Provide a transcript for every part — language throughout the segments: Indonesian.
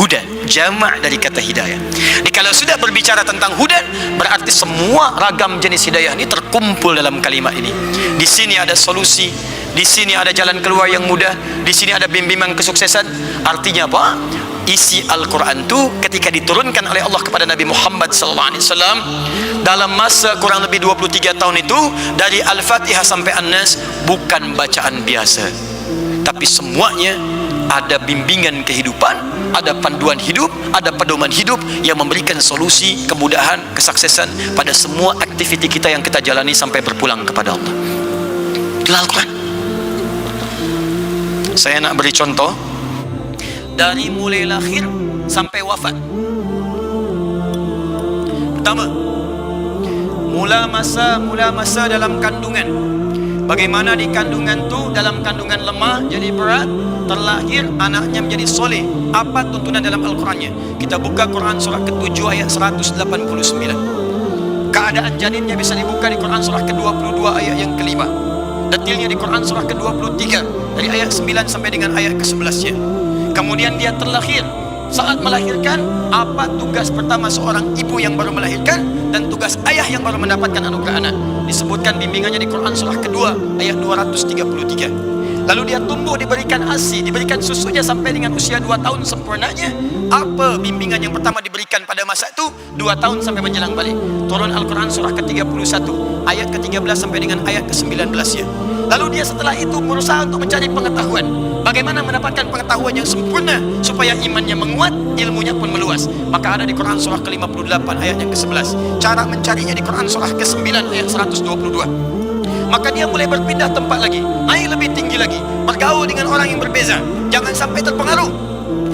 Hudan, jamak dari kata hidayah. Jadi kalau sudah berbicara tentang hudan, berarti semua ragam jenis hidayah ini terkumpul dalam kalimat ini. Di sini ada solusi, di sini ada jalan keluar yang mudah, di sini ada bimbingan kesuksesan. Artinya apa? Isi Al-Quran itu ketika diturunkan oleh Allah kepada Nabi Muhammad SAW dalam masa kurang lebih 23 tahun itu, dari Al-Fatihah sampai An-Nas, bukan bacaan biasa, tapi semuanya ada bimbingan kehidupan, ada panduan hidup, ada pedoman hidup yang memberikan solusi, kemudahan, kesuksesan pada semua aktiviti kita yang kita jalani sampai berpulang kepada Allah. Itulah Al-Quran. Saya nak beri contoh dari mulai lahir sampai wafat. Pertama, mula masa dalam kandungan. Bagaimana di kandungan tu, dalam kandungan lemah jadi berat, terlahir anaknya menjadi soleh. Apa tuntunan dalam Al-Qurannya? Kita buka Quran surah ke-7 ayat 189. Keadaan janinnya bisa dibuka di Quran surah ke-22 ayat yang kelima. Detilnya di Quran surah ke-23 dari ayat 9 sampai dengan ayat ke-11-nya. Kemudian dia terlahir. Saat melahirkan, apa tugas pertama seorang ibu yang baru melahirkan dan tugas ayah yang baru mendapatkan anugerah anak? Disebutkan bimbingannya di Quran surah kedua ayat 233. Lalu dia tumbuh, diberikan ASI, diberikan susunya sampai dengan usia 2 tahun sempurnanya. Apa bimbingan yang pertama diberikan pada masa itu? 2 tahun sampai menjelang balik. Turun Al-Quran surah ke-31 ayat ke-13 sampai dengan ayat ke-19 ya. Lalu dia setelah itu berusaha untuk mencari pengetahuan. Bagaimana mendapatkan pengetahuan yang sempurna supaya imannya menguat, ilmunya pun meluas. Maka ada di Quran surah ke-58 ayat yang ke-11. Cara mencarinya di Quran surah ke-9 ayat 122. Maka dia mulai berpindah tempat lagi, naik lebih tinggi lagi, bergaul dengan orang yang berbeza. Jangan sampai terpengaruh.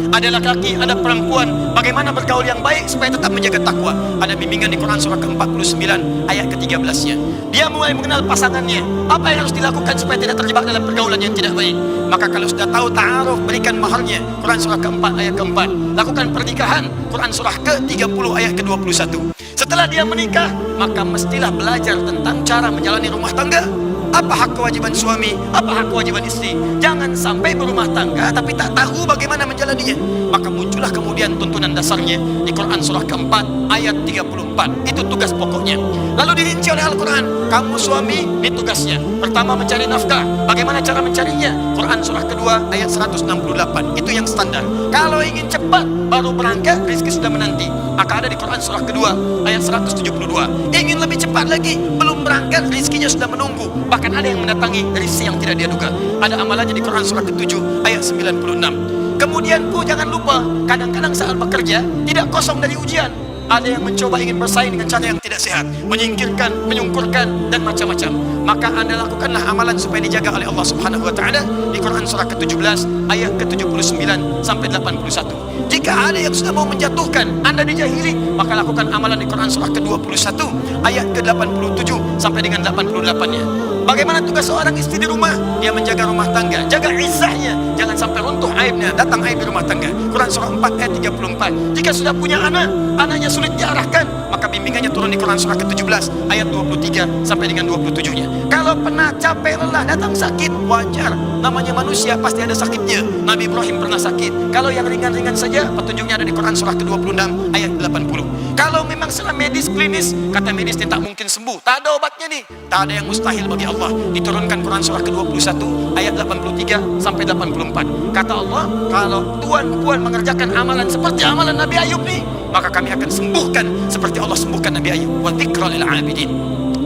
Ada laki-laki, ada perempuan, bagaimana bergaul yang baik supaya tetap menjaga takwa. Ada bimbingan di Quran surah ke-49 ayat ke-13-nya. Dia mulai mengenal pasangannya, apa yang harus dilakukan supaya tidak terjebak dalam pergaulan yang tidak baik. Maka kalau sudah tahu ta'aruf, berikan maharnya. Quran surah ke-4 ayat ke-4. Lakukan pernikahan, Quran surah ke-30 ayat ke-21. Setelah dia menikah, maka mestilah belajar tentang cara menjalani rumah tangga. Apa hak kewajiban suami, apa hak kewajiban istri. Jangan sampai berumah tangga tapi tak tahu bagaimana menjalaninya. Maka muncullah kemudian tuntunan dasarnya di Quran surah ke-4 ayat 34. Itu tugas pokoknya. Lalu dirinci oleh Al-Quran, kamu suami, ini tugasnya. Pertama, mencari nafkah. Bagaimana cara mencarinya? Quran surah kedua ayat 168. Itu yang standar. Kalau ingin cepat baru berangkat, rezeki sudah menanti. Maka ada di Quran surah kedua ayat 172. Ingin lebih cepat lagi, belum berangkat, rezekinya sudah menunggu. Bahkan ada yang mendatangi dari siang tidak dia duga. Ada amalannya di Quran surah ke-7 ayat 96. Kemudian jangan lupa, kadang-kadang saat bekerja tidak kosong dari ujian. Ada yang mencoba ingin bersaing dengan cara yang tidak sehat, menyingkirkan, menyungkurkan dan macam-macam. Maka Anda lakukanlah amalan supaya dijaga oleh Allah Subhanahu wa taala di Quran surah ke-17 ayat ke-79 sampai 81. Jika ada yang sudah mau menjatuhkan Anda dijahili, maka lakukan amalan di Quran surah ke-21 ayat ke-87 sampai dengan 88-nya. Bagaimana tugas seorang istri di rumah? Dia menjaga rumah tangga, jaga izzahnya, jangan sampai runtuh aibnya, datang aib di rumah tangga. Quran surah 4 ayat 34. Jika sudah punya anak, anaknya sulit diarahkan, maka bimbingannya turun di Quran surah ke-17 ayat 23 sampai dengan 27-nya. Kalau pernah capek lelah, datang sakit, wajar. Namanya manusia pasti ada sakitnya. Nabi Ibrahim pernah sakit. Kalau yang ringan-ringan saja, petunjuknya ada di Quran surah ke-26 ayat 80. Kalau memang secara medis klinis, kata medis dia tak mungkin sembuh, tak ada obatnya nih, tak ada yang mustahil bagi Allah. Diturunkan Quran surah ke-21 ayat 83 sampai 84. Kata Allah, kalau tuan-puan mengerjakan amalan seperti amalan Nabi Ayub nih, maka kami akan sembuhkan seperti Allah sembuhkan Nabi Ayub. Wa dzikra lil 'abidin.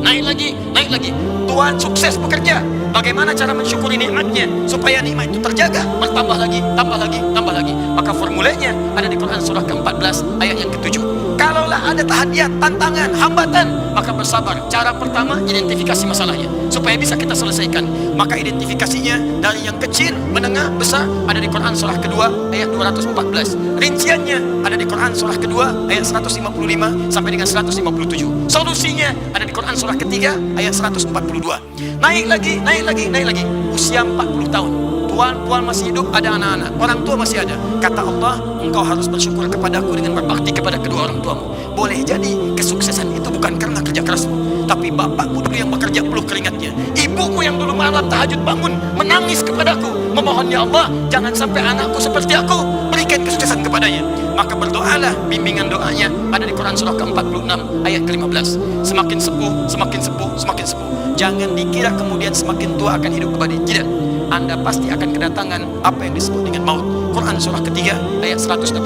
Naik lagi. Tuan sukses bekerja. Bagaimana cara mensyukuri nikmatnya supaya nikmat itu terjaga? Bertambah lagi, tambah lagi. Maka formulanya ada di Quran surah ke-14 ayat yang ke-7. Kalaulah ada tahadiat, tantangan, hambatan, maka bersabar. Cara pertama, identifikasi masalahnya supaya bisa kita selesaikan. Maka identifikasinya dari yang kecil, menengah, besar ada di Quran surah kedua ayat 214. Rinciannya ada di Quran surah kedua ayat 155 sampai dengan 157. Solusinya ada di Quran surah ketiga ayat 142. Naik lagi. Usia 40 tahun. Tuan-puan masih hidup, ada anak-anak, orang tua masih ada. Kata Allah, engkau harus bersyukur kepadaku dengan berbakti kepada kedua orang tuamu. Boleh jadi kesuksesan itu bukan karena kerja kerasmu, tapi bapakmu dulu yang bekerja peluh keringatnya, ibuku yang dulu malam tahajud bangun menangis kepadaku, memohon ya Allah, jangan sampai anakku seperti aku. berikan kesuksesan kepadanya. Maka berdoalah, bimbingan doanya ada di Quran surah ke-46 ayat ke-15. Semakin sepuh, semakin sepuh, semakin sepuh. Jangan dikira kemudian semakin tua akan hidup kembali. Tidak. Anda pasti akan kedatangan apa yang disebut dengan maut. Quran surah ketiga ayat 185.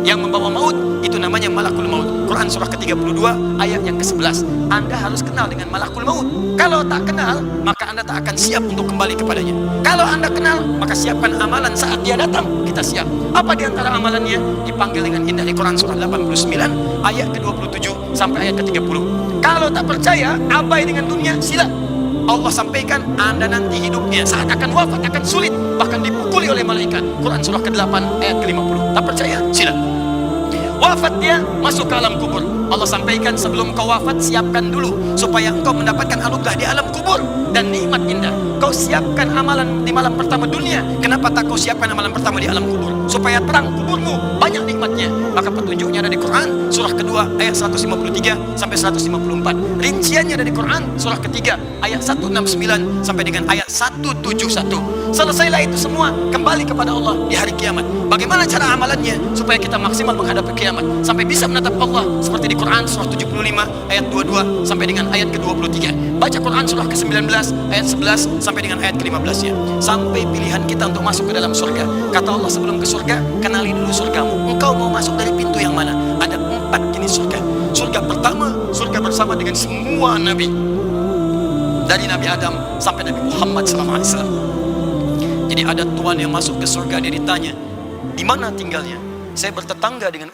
Yang membawa maut itu namanya malakul maut. Quran surah ke-32 ayat yang ke-11. Anda harus kenal dengan malakul maut. Kalau tak kenal, maka Anda tak akan siap untuk kembali kepadanya. Kalau Anda kenal, maka siapkan amalan saat dia datang. Kita siap. Apa di antara amalannya? Dipanggil dengan indah di Quran surah 89 ayat ke-27 sampai ayat ke-30. Kalau tak percaya, abai dengan dunia, sila. Allah sampaikan Anda nanti hidupnya saat akan wafat akan sulit, bahkan dipukuli oleh malaikat. Quran surah ke-8 ayat ke-50. Tak percaya? Sila. Wafat dia, masuk ke alam kubur. Allah sampaikan sebelum kau wafat siapkan dulu supaya engkau mendapatkan anugerah di alam kubur dan nikmat indah. Kau siapkan amalan di malam pertama dunia. Kenapa tak kau siapkan amalan pertama di alam kubur? Supaya terang kuburmu, banyak nikmatnya. Maka petunjuknya ada di Quran surah kedua ayat 153 sampai 154. Rinciannya ada di Quran surah ketiga ayat 169 sampai dengan ayat 171. Selesailah itu semua, kembali kepada Allah di hari kiamat. Bagaimana cara amalannya supaya kita maksimal menghadapi kiamat sampai bisa menatap Allah seperti di Quran surah 75 ayat 22 sampai dengan ayat ke-23. Baca Quran surah ke-19 ayat 11 sampai dengan ayat ke-15-nya. Sampai pilihan kita untuk masuk ke dalam surga. Kata Allah sebelum ke surga, kenali dulu surgamu. Engkau mau masuk dari pintu yang mana? Ada 4 jenis surga. Surga pertama, surga bersama dengan semua nabi. Dari Nabi Adam sampai Nabi Muhammad SAW. Jadi ada tuan yang masuk ke surga, dia ditanya, di mana tinggalnya? Saya bertetangga dengan